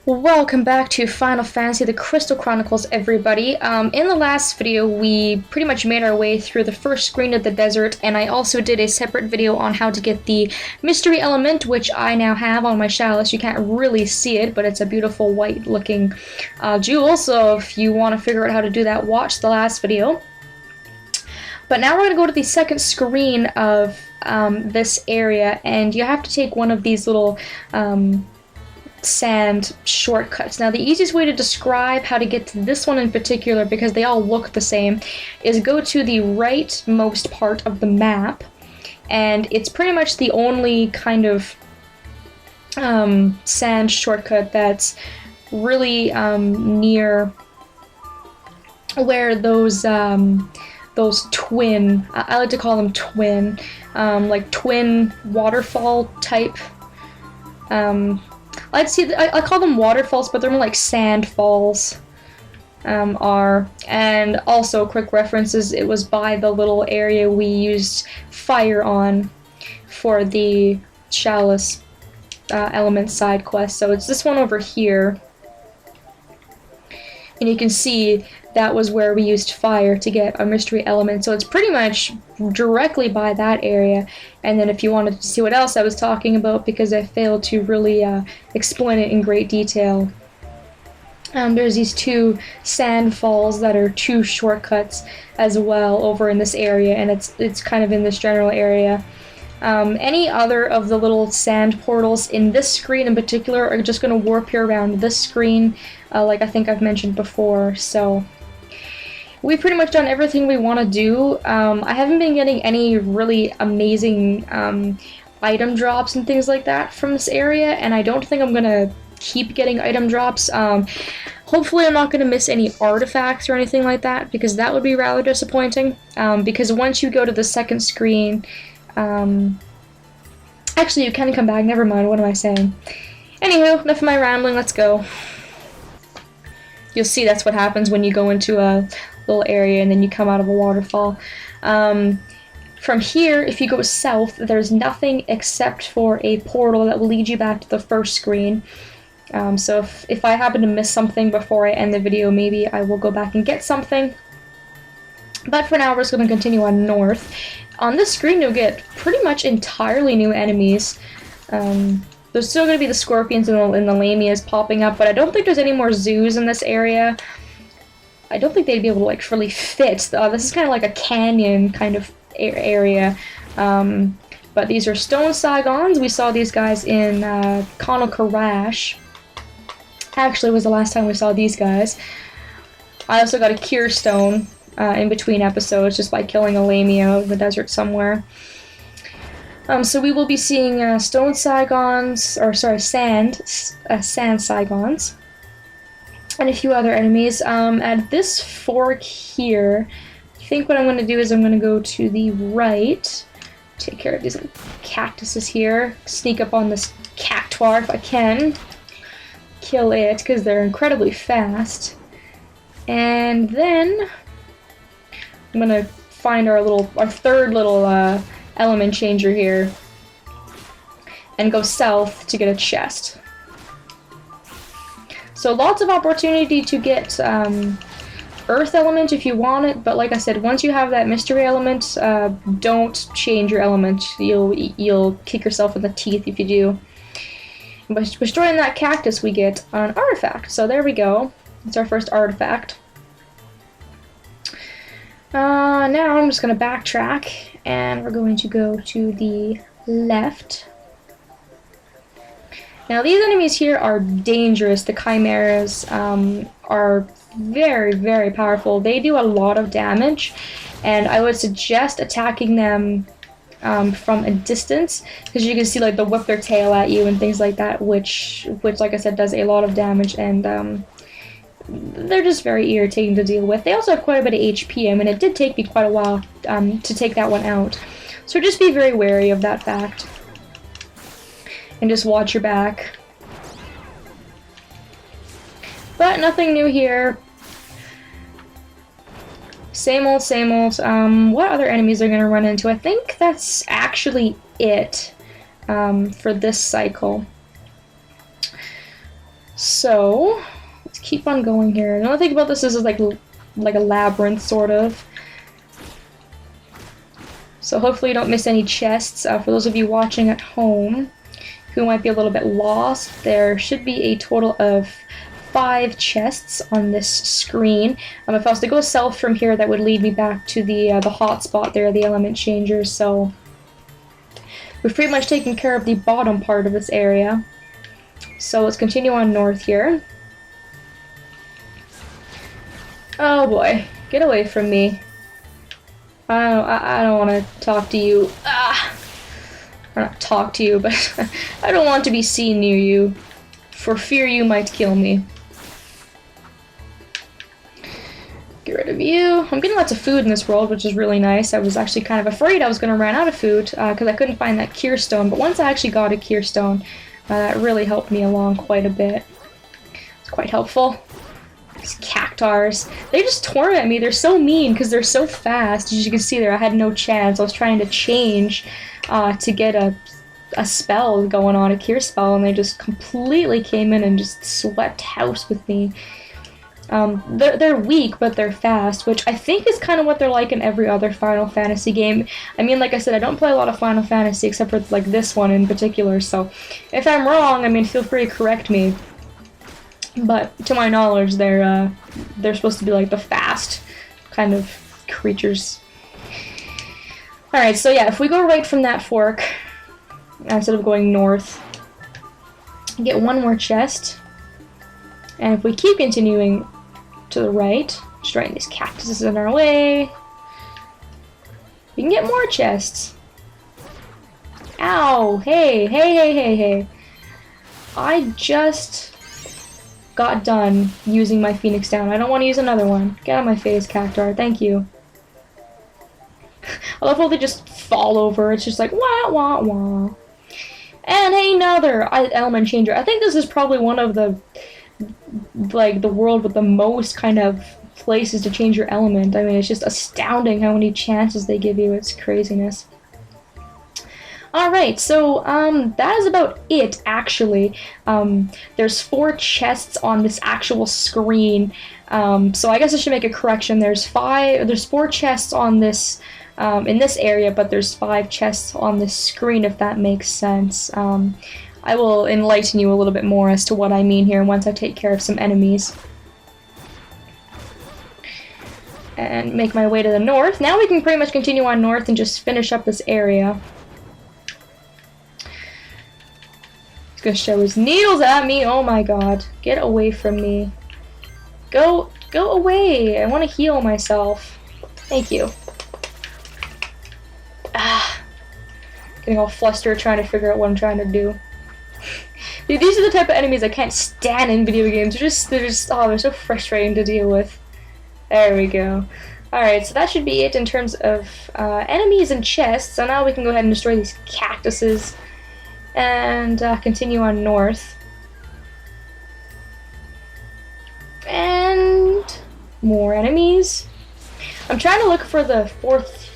Welcome back to Final Fantasy the Crystal Chronicles, everybody. In the last video, we pretty much made our way through the first screen of the desert, and I also did a separate video on how to get the mystery element, which I now have on my chalice. You can't really see it, but it's a beautiful white-looking jewel, so if you want to figure out how to do that, watch the last video. But now we're going to go to the second screen of this area, and you have to take one of these little sand shortcuts. Now the easiest way to describe how to get to this one in particular, because they all look the same, is go to the rightmost part of the map, and it's pretty much the only kind of sand shortcut that's really near where those twin, I like to call them twin, like twin waterfall type I call them waterfalls, but they're more like sand falls are. And also, quick references, it was by the little area we used fire on for the chalice element side quest. So it's this one over here. And you can see that was where we used fire to get a mystery element. So it's pretty much directly by that area. And then if you wanted to see what else I was talking about, because I failed to really explain it in great detail, there's these two sand falls that are two shortcuts as well over in this area, and it's kind of in this general area. Any other of the little sand portals in this screen in particular are just going to warp you around this screen, like I think I've mentioned before. So we've pretty much done everything we want to do. I haven't been getting any really amazing item drops and things like that from this area, and I don't think I'm going to keep getting item drops. Hopefully I'm not going to miss any artifacts or anything like that, because that would be rather disappointing. Because once you go to the second screen, actually you can come back, never mind, what am I saying? Anywho, enough of my rambling, let's go. You'll see that's what happens when you go into a little area and then you come out of a waterfall. From here, if you go south, there's nothing except for a portal that will lead you back to the first screen. So if I happen to miss something before I end the video, maybe I will go back and get something. But for now, we're just going to continue on north. On this screen, you'll get pretty much entirely new enemies. There's still going to be the scorpions and the lamias popping up, but I don't think there's any more zoos in this area. I don't think they'd be able to like really fit. This is kind of like a canyon kind of area. But these are stone Saigons. We saw these guys in Chronicles. Actually, was the last time we saw these guys. I also got a cure stone in between episodes just by killing a lamia out in the desert somewhere. So we will be seeing stone Saigons, or sorry, sand Saigons, and a few other enemies. At this fork here, I think what I'm going to do is I'm going to go to the right, take care of these little cactuses here, sneak up on this cactuar if I can, kill it because they're incredibly fast, and then I'm going to find our third little element changer here and go south to get a chest. So lots of opportunity to get earth element if you want it, but like I said, once you have that mystery element, don't change your element. You'll kick yourself in the teeth if you do. By destroying that cactus, we get an artifact. So there we go. It's our first artifact. Now I'm just going to backtrack, and we're going to go to the left. Now these enemies here are dangerous. The chimeras are very, very powerful. They do a lot of damage, and I would suggest attacking them from a distance, because you can see like they'll whip their tail at you and things like that, which like I said does a lot of damage, and they're just very irritating to deal with. They also have quite a bit of HP. I mean, it did take me quite a while to take that one out. So just be very wary of that fact. And just watch your back. But nothing new here. Same old, same old. What other enemies are going to run into? I think that's actually it for this cycle. So let's keep on going here. Another thing about this is like a labyrinth, sort of. So hopefully you don't miss any chests. For those of you watching at home who might be a little bit lost, there should be a total of 5 chests on this screen. If I was to go south from here, that would lead me back to the hotspot there, the element changer. So we've pretty much taken care of the bottom part of this area. So let's continue on north here. Oh boy, get away from me. I don't want to talk to you. Or not talk to you, but I don't want to be seen near you, for fear you might kill me. Get rid of you. I'm getting lots of food in this world, which is really nice. I was actually kind of afraid I was going to run out of food, because I couldn't find that cure stone, but once I actually got a cure stone, that really helped me along quite a bit. It's quite helpful. These cactars, they just torment me. They're so mean because they're so fast. As you can see there, I had no chance. I was trying to change to get a spell going on, a cure spell, and they just completely came in and just swept house with me. They're weak, but they're fast, which I think is kind of what they're like in every other Final Fantasy game. I mean, like I said, I don't play a lot of Final Fantasy except for like this one in particular, so if I'm wrong, I mean, feel free to correct me. But to my knowledge, they're supposed to be like the fast kind of creatures. Alright, so yeah, if we go right from that fork, instead of going north, get one more chest. And if we keep continuing to the right, destroying these cactuses in our way, we can get more chests. Ow! Hey! I just got done using my Phoenix down. I don't want to use another one. Get out of my face, Cactar. Thank you. I love how they just fall over. It's just like, wah, wah, wah. And hey, another element changer. I think this is probably one of the, like, the world with the most kind of places to change your element. I mean, it's just astounding how many chances they give you. It's craziness. Alright, so that is about it, actually. There's 4 chests on this actual screen, so I guess I should make a correction. There's 4 chests on this, in this area, but there's 5 chests on this screen, if that makes sense. I will enlighten you a little bit more as to what I mean here once I take care of some enemies. And make my way to the north. Now we can pretty much continue on north and just finish up this area. He's gonna show his needles at me. Oh my god. Get away from me. Go away. I want to heal myself. Thank you. Getting all flustered trying to figure out what I'm trying to do. Dude, these are the type of enemies I can't stand in video games. They're so frustrating to deal with. There we go. Alright, so that should be it in terms of enemies and chests. So now we can go ahead and destroy these cactuses and continue on north. And more enemies. I'm trying to look for the 4th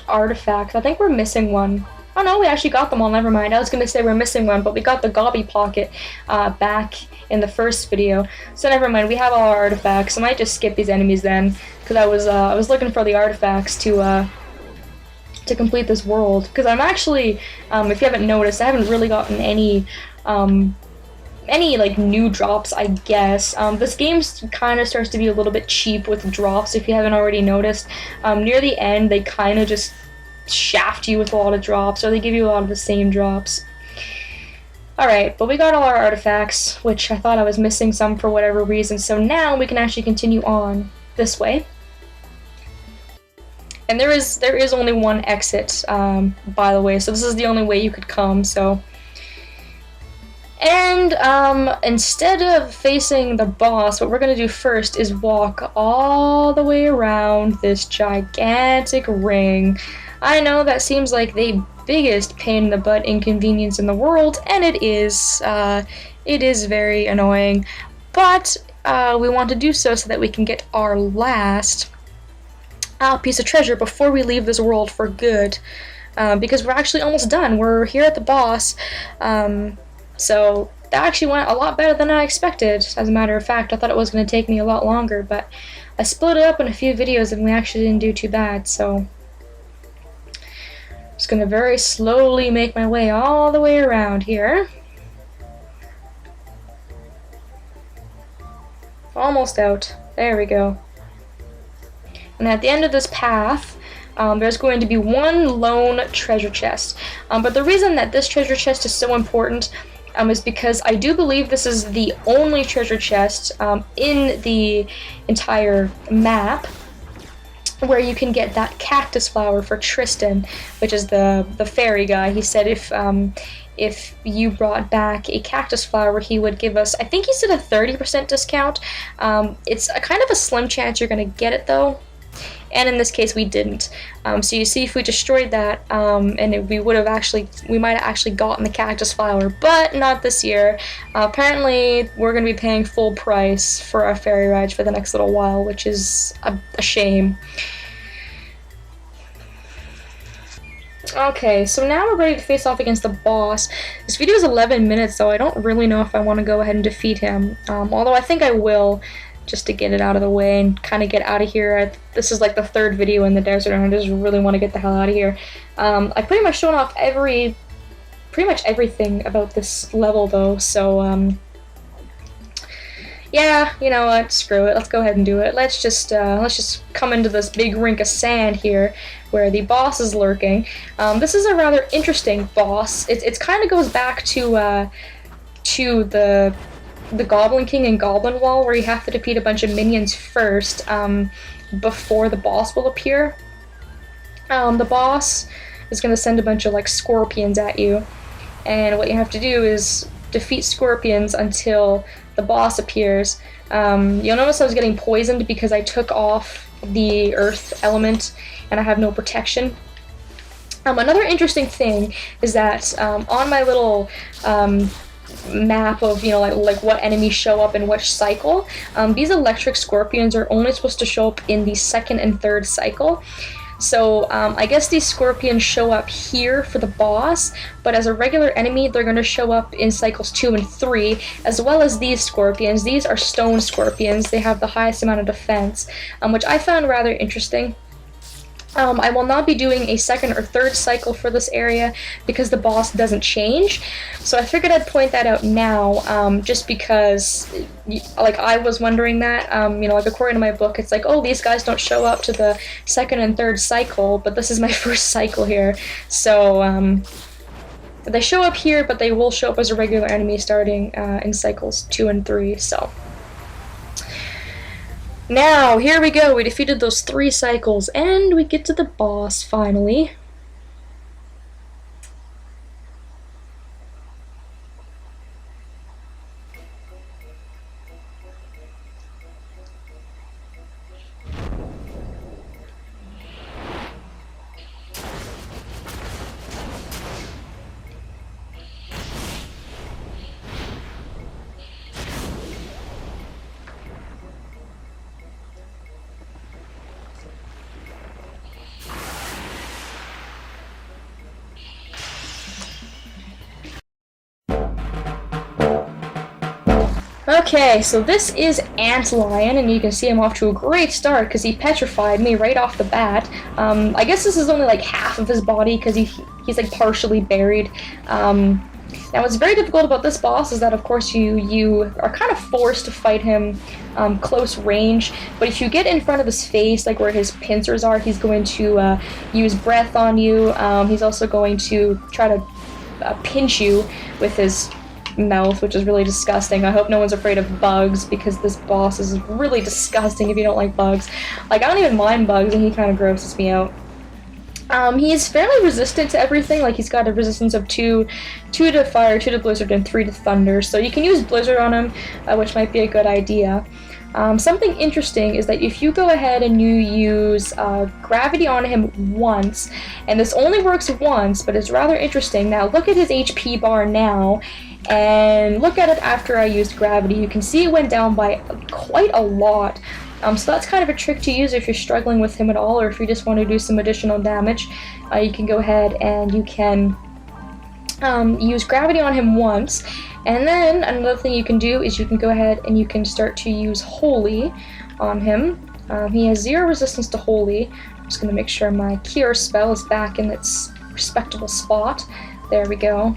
artifact. I think we're missing one. Oh no, we actually got them all, never mind. I was gonna say we're missing one, but we got the Gobby Pocket back in the first video. So never mind, we have all our artifacts. I might just skip these enemies then, because I was looking for the artifacts to complete this world. Because I'm actually, if you haven't noticed, I haven't really gotten any like new drops, I guess. This game kind of starts to be a little bit cheap with drops, if you haven't already noticed. Near the end, they kind of just shaft you with a lot of drops, or they give you a lot of the same drops. Alright, but we got all our artifacts, which I thought I was missing some for whatever reason, so now we can actually continue on this way. And there is only one exit, by the way, so this is the only way you could come, so... And, instead of facing the boss, what we're gonna do first is walk all the way around this gigantic ring. I know that seems like the biggest pain in the butt inconvenience in the world, and it is very annoying, but we want to do so that we can get our last piece of treasure before we leave this world for good, because we're actually almost done. We're here at the boss, so that actually went a lot better than I expected. As a matter of fact, I thought it was going to take me a lot longer, but I split it up in a few videos and we actually didn't do too bad, so just going to very slowly make my way all the way around here. Almost out. There we go. And at the end of this path, there's going to be one lone treasure chest. But the reason that this treasure chest is so important is because I do believe this is the only treasure chest in the entire map where you can get that cactus flower for Tristan, which is the fairy guy. He said if you brought back a cactus flower, he would give us, I think he said a 30% discount. It's a kind of a slim chance you're going to get it though. And in this case, we didn't. So you see, if we destroyed that, we might have actually gotten the cactus flower, but not this year. Apparently, we're going to be paying full price for our fairy rides for the next little while, which is a shame. Okay, so now we're ready to face off against the boss. This video is 11 minutes, so I don't really know if I want to go ahead and defeat him. Although I think I will, just to get it out of the way and kind of get out of here. This is like the third video in the desert, and I just really want to get the hell out of here. I pretty much shown off pretty much everything about this level, though. So yeah, you know what? Screw it. Let's go ahead and do it. Let's just come into this big rink of sand here, where the boss is lurking. This is a rather interesting boss. It kind of goes back to the Goblin King and Goblin Wall, where you have to defeat a bunch of minions first before the boss will appear. The boss is going to send a bunch of like scorpions at you, and what you have to do is defeat scorpions until the boss appears. You'll notice I was getting poisoned because I took off the earth element and I have no protection. Another interesting thing is that on my little map of, you know, like what enemies show up in which cycle, these electric scorpions are only supposed to show up in the second and third cycle. So I guess these scorpions show up here for the boss, but as a regular enemy they're going to show up in cycles 2 and 3, as well as these scorpions. These are stone scorpions. They have the highest amount of defense, which I found rather interesting. I will not be doing a second or third cycle for this area because the boss doesn't change. So I figured I'd point that out now, just because, like, I was wondering that. You know, like, according to my book, it's like, oh, these guys don't show up to the second and third cycle, but this is my first cycle here. So, they show up here, but they will show up as a regular enemy starting in cycles 2 and 3, so. Now, here we go. We defeated those 3 cycles, and we get to the boss, finally. Okay, so this is Antlion, and you can see him off to a great start because he petrified me right off the bat. I guess this is only like half of his body because he's like partially buried. Now what's very difficult about this boss is that of course you are kind of forced to fight him close range, but if you get in front of his face, like where his pincers are, he's going to use breath on you. He's also going to try to pinch you with his mouth, which is really disgusting. I hope no one's afraid of bugs because this boss is really disgusting if you don't like bugs. Like, I don't even mind bugs and he kind of grosses me out. He's fairly resistant to everything. Like, he's got a resistance of 2 to fire, 2 to blizzard, and 3 to thunder, so you can use blizzard on him, which might be a good idea. Something interesting is that if you go ahead and you use gravity on him once, and this only works once, but it's rather interesting. Now look at his HP bar now, and look at it after I used gravity. You can see it went down by quite a lot. So that's kind of a trick to use if you're struggling with him at all, or if you just want to do some additional damage. You can go ahead and you can use gravity on him once, And then another thing you can do is you can go ahead and you can start to use Holy on him. He has 0 resistance to Holy. I'm just going to make sure my Cure spell is back in its respectable spot. There we go.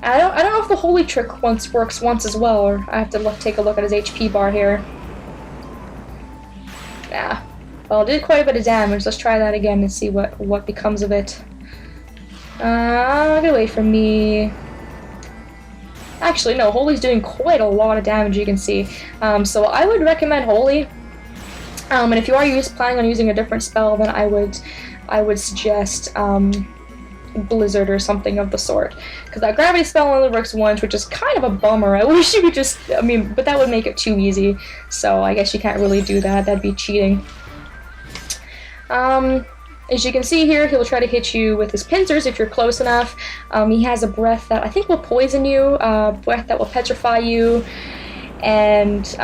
I don't know if the Holy trick works once as well, or I have to take a look at his HP bar here. Yeah. Well, it did quite a bit of damage. Let's try that again and see what becomes of it. Get away from me. Actually, no, Holy's doing quite a lot of damage, you can see. So I would recommend Holy. And if you are planning on using a different spell, then I would suggest Blizzard or something of the sort. Because that Gravity spell only works once, which is kind of a bummer. I wish you could just, but that would make it too easy. So I guess you can't really do that. That'd be cheating. As you can see here, he'll try to hit you with his pincers if you're close enough. He has a breath that I think will poison you, breath that will petrify you, and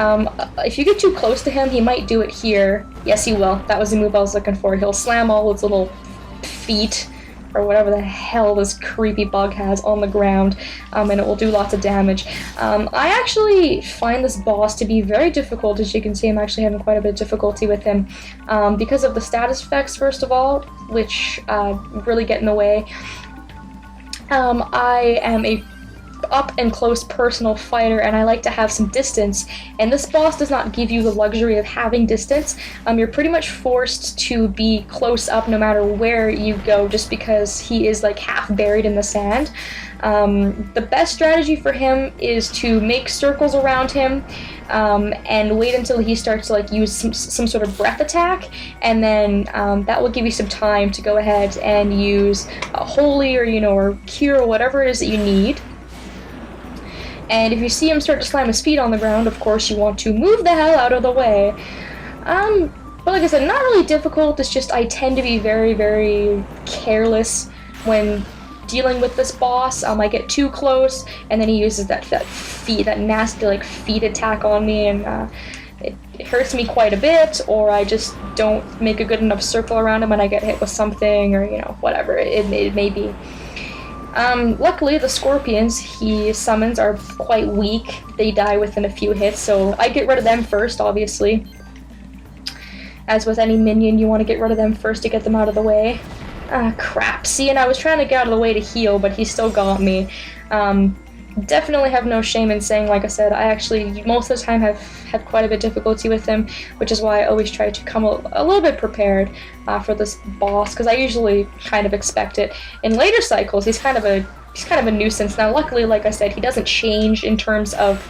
if you get too close to him, he might do it here. Yes, he will. That was the move I was looking for. He'll slam all his little feet, or whatever the hell this creepy bug has, on the ground, and it will do lots of damage. I actually find this boss to be very difficult. As you can see, I'm actually having quite a bit of difficulty with him, because of the status effects, first of all, which really get in the way. I am a up-and-close personal fighter, and I like to have some distance, and this boss does not give you the luxury of having distance. You're pretty much forced to be close up no matter where you go, just because he is like half buried in the sand. The best strategy for him is to make circles around him, and wait until he starts to like use some sort of breath attack, and then that will give you some time to go ahead and use Holy or or Cure or whatever it is that you need. And if you see him start to slam his feet on the ground, of course you want to move the hell out of the way. But like I said, not really difficult, it's just I tend to be very, very careless when dealing with this boss. I get too close, and then he uses that nasty like feet attack on me, and it hurts me quite a bit, or I just don't make a good enough circle around him and I get hit with something, or whatever it may be. Luckily, the scorpions he summons are quite weak. They die within a few hits, so I get rid of them first, obviously. As with any minion, you want to get rid of them first to get them out of the way. Ah, crap. See, and I was trying to get out of the way to heal, but he still got me. Definitely have no shame in saying, like I said, I actually, most of the time, have had quite a bit of difficulty with him, which is why I always try to come a little bit prepared for this boss, because I usually kind of expect it. In later cycles, he's kind of a nuisance. Now, luckily, like I said, he doesn't change in terms of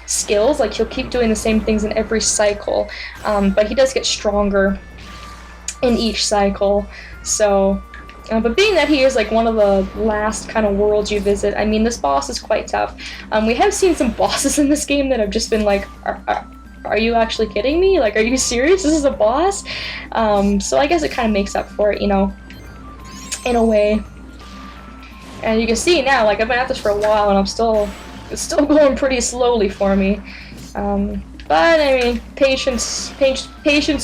skills. Like, he'll keep doing the same things in every cycle, but he does get stronger in each cycle, so... but being that he is like one of the last kind of worlds you visit, I mean, this boss is quite tough. We have seen some bosses in this game that have just been like, are you actually kidding me? Like, are you serious? This is a boss? So I guess it kind of makes up for it, in a way. And you can see now, like, I've been at this for a while, and it's still going pretty slowly for me. But, I mean, patience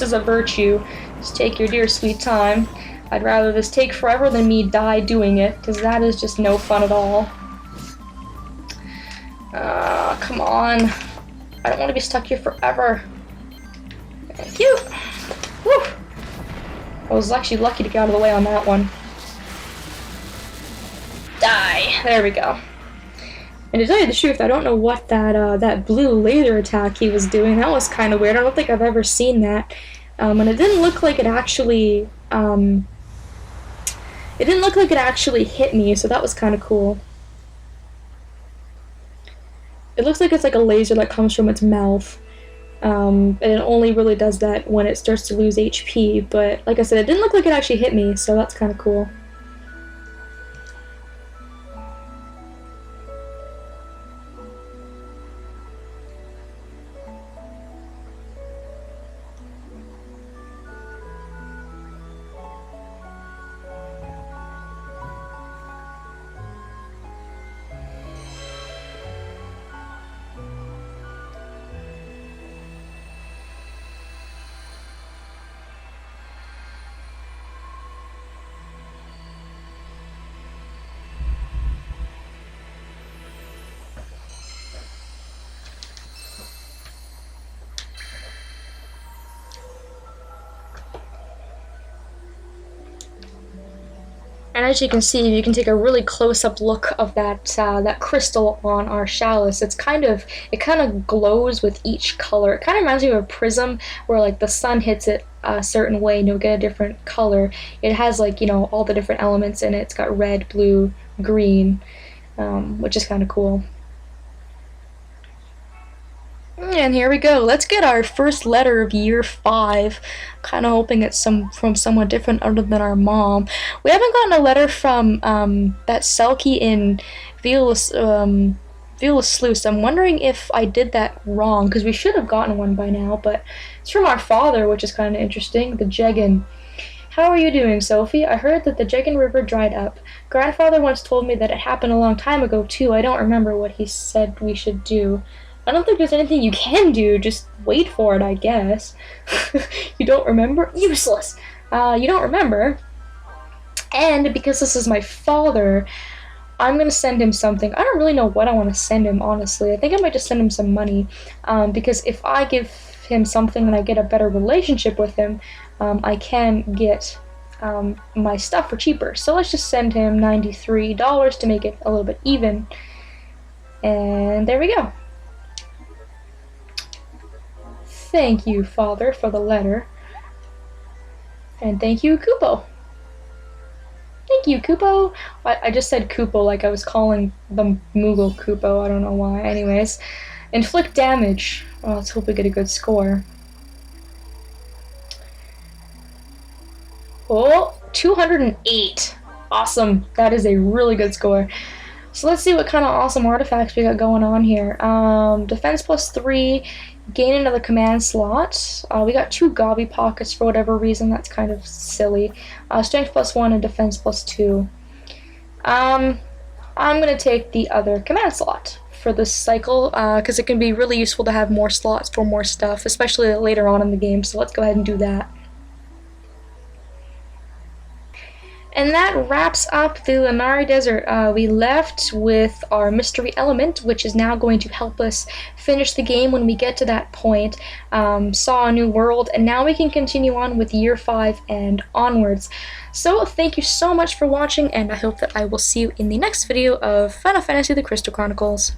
is a virtue. Just take your dear sweet time. I'd rather this take forever than me die doing it, because that is just no fun at all. Come on. I don't want to be stuck here forever. Thank you. Whew. I was actually lucky to get out of the way on that one. Die. There we go. And to tell you the truth, I don't know what that blue laser attack he was doing. That was kind of weird. I don't think I've ever seen that. And it didn't look like it actually... It didn't look like it actually hit me, so that was kind of cool. It looks like it's like a laser that comes from its mouth. And it only really does that when it starts to lose HP, but like I said, it didn't look like it actually hit me, so that's kind of cool. as you can see, you can take a really close-up look of that that crystal on our chalice. It kind of glows with each color. It kind of reminds me of a prism where like the sun hits it a certain way and you'll get a different color. It has like, you know, all the different elements in it. It's got red, blue, green, which is kind of cool. And here we go. Let's get our first letter of year 5. Kind of hoping it's from someone different other than our mom. We haven't gotten a letter from that Selkie in Viola Sluice. I'm wondering if I did that wrong, because we should have gotten one by now, but it's from our father, which is kind of interesting. The Jegan. How are you doing, Sophie? I heard that the Jegan River dried up. Grandfather once told me that it happened a long time ago, too. I don't remember what he said we should do. I don't think there's anything you can do, just wait for it, I guess. You don't remember? Useless! You don't remember. And because this is my father, I'm gonna send him something. I don't really know what I want to send him, honestly. I think I might just send him some money, because if I give him something and I get a better relationship with him, I can get my stuff for cheaper. So let's just send him $93 to make it a little bit even. And there we go. Thank you, Father, for the letter. And thank you, Kupo. Thank you, Kupo. I just said Kupo like I was calling the Moogle Kupo. I don't know why. Anyways. Inflict damage. Oh, let's hope we get a good score. Oh, 208. Awesome. That is a really good score. So let's see what kind of awesome artifacts we got going on here. Defense +3. Gain another command slot. We got 2 Gobby Pockets for whatever reason. That's kind of silly. Strength +1 and defense +2. I'm going to take the other command slot for this cycle, because it can be really useful to have more slots for more stuff, especially later on in the game. So let's go ahead and do that. And that wraps up the Lynari Desert. We left with our mystery element, which is now going to help us finish the game when we get to that point. Saw a new world, and now we can continue on with year 5 and onwards. So thank you so much for watching, and I hope that I will see you in the next video of Final Fantasy: The Crystal Chronicles.